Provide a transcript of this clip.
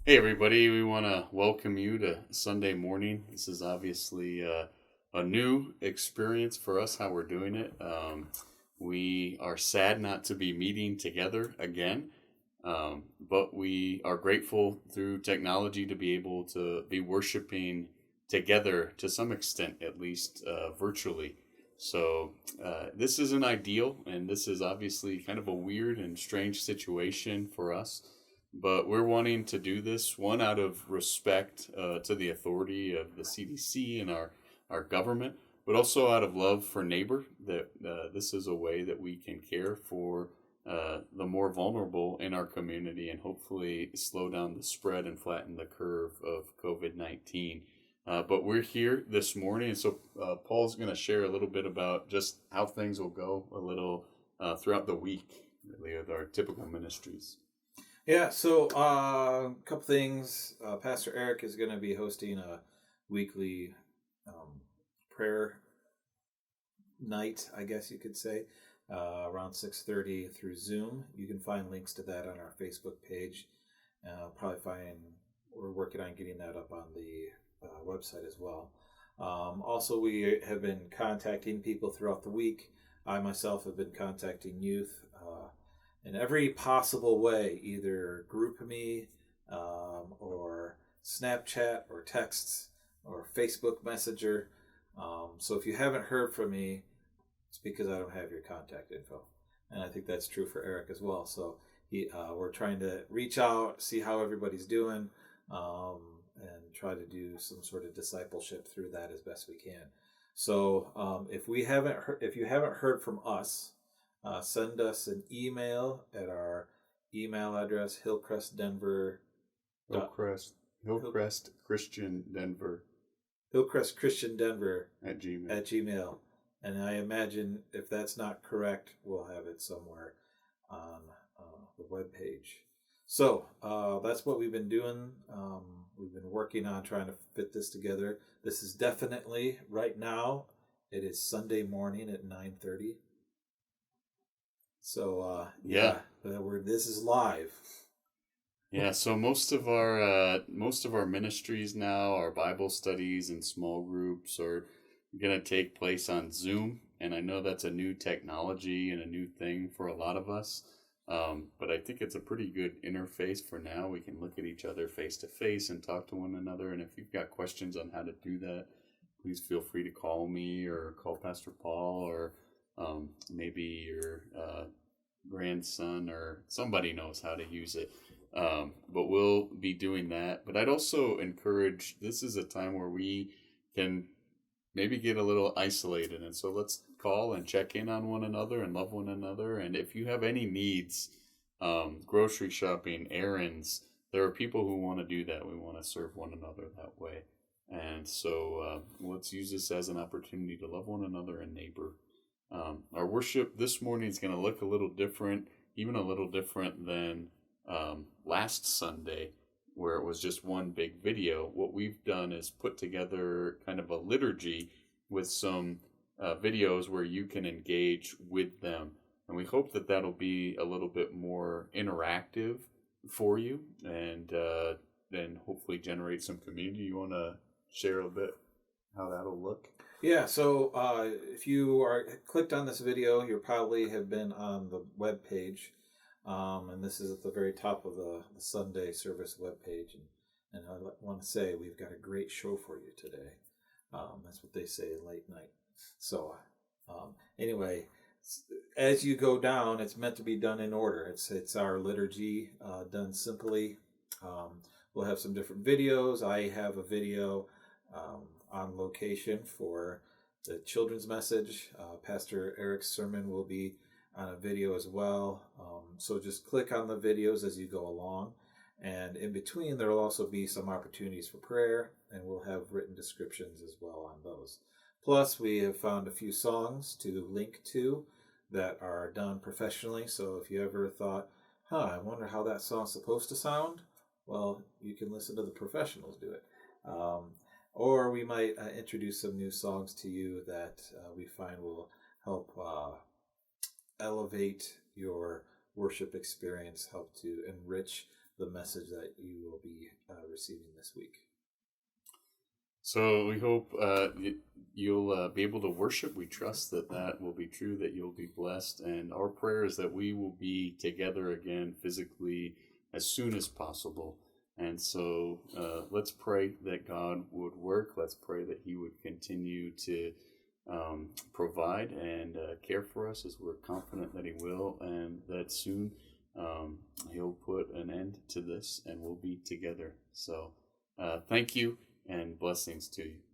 Hey, everybody, we want to welcome you to Sunday morning. This is obviously a new experience for us, how we're doing it. We are sad not to be meeting together again, but we are grateful through technology to be able to be worshiping together to some extent, at least virtually. So, this isn't ideal, and this is obviously kind of a weird and strange situation for us, but we're wanting to do this one out of respect to the authority of the CDC and our government, but also out of love for neighbor. That this is a way that we can care for the more vulnerable in our community and hopefully slow down the spread and flatten the curve of COVID-19. But we're here this morning, and so Paul's going to share a little bit about just how things will go a little throughout the week, really, with our typical ministries. Yeah, so a couple things. Pastor Eric is going to be hosting a weekly prayer night, I guess you could say, around 6:30 through Zoom. You can find links to that on our Facebook page. We're working on getting that up on the website as well. Also, we have been contacting people throughout the week. I myself have been contacting youth in every possible way, either GroupMe or Snapchat or texts or Facebook Messenger. So if you haven't heard from me, it's because I don't have your contact info. And I think that's true for Eric as well. So we're trying to reach out, see how everybody's doing, and try to do some sort of discipleship through that as best we can. So if you haven't heard from us, send us an email at our email address, Hillcrest Christian Denver Hillcrest Christian Denver at Gmail. And I imagine if that's not correct, we'll have it somewhere on the webpage. So that's what we've been doing. We've been working on trying to fit this together. This is definitely, right now, it is Sunday morning at 9:30. So this is live. Yeah, so most of our ministries now, our Bible studies and small groups are going to take place on Zoom, and I know that's a new technology and a new thing for a lot of us. But I think it's a pretty good interface for now. We can look at each other face to face and talk to one another. And if you've got questions on how to do that, please feel free to call me or call Pastor Paul, or maybe your grandson or somebody knows how to use it. But we'll be doing that. But I'd also encourage, this is a time where we can maybe get a little isolated. And so let's call and check in on one another and love one another. And if you have any needs, grocery shopping, errands, there are people who want to do that. We want to serve one another that way. And so let's use this as an opportunity to love one another and neighbor. Our worship this morning is going to look a little different, even a little different than last Sunday, where it was just one big video. What we've done is put together kind of a liturgy with some videos where you can engage with them. And we hope that that'll be a little bit more interactive for you, and then hopefully generate some community. You want to share a bit how that'll look? Yeah, so if you are clicked on this video, you probably have been on the web page. And this is at the very top of the Sunday service webpage. And I want to say we've got a great show for you today. That's what they say late night. So anyway, as you go down, it's meant to be done in order. It's our liturgy done simply. We'll have some different videos. I have a video on location for the children's message. Pastor Eric's sermon will be on a video as well. So just click on the videos as you go along. And in between, there will also be some opportunities for prayer, and we'll have written descriptions as well on those. Plus, we have found a few songs to link to that are done professionally. So if you ever thought, I wonder how that song's supposed to sound, well, you can listen to the professionals do it. Or we might introduce some new songs to you that we find will help elevate your worship experience, help to enrich the message that you will be receiving this week. So we hope you'll be able to worship. We trust that that will be true, that you'll be blessed. And our prayer is that we will be together again physically as soon as possible. And so let's pray that God would work. Let's pray that he would continue to provide and care for us, as we're confident that he will, and that soon he'll put an end to this and we'll be together. So thank you and blessings to you.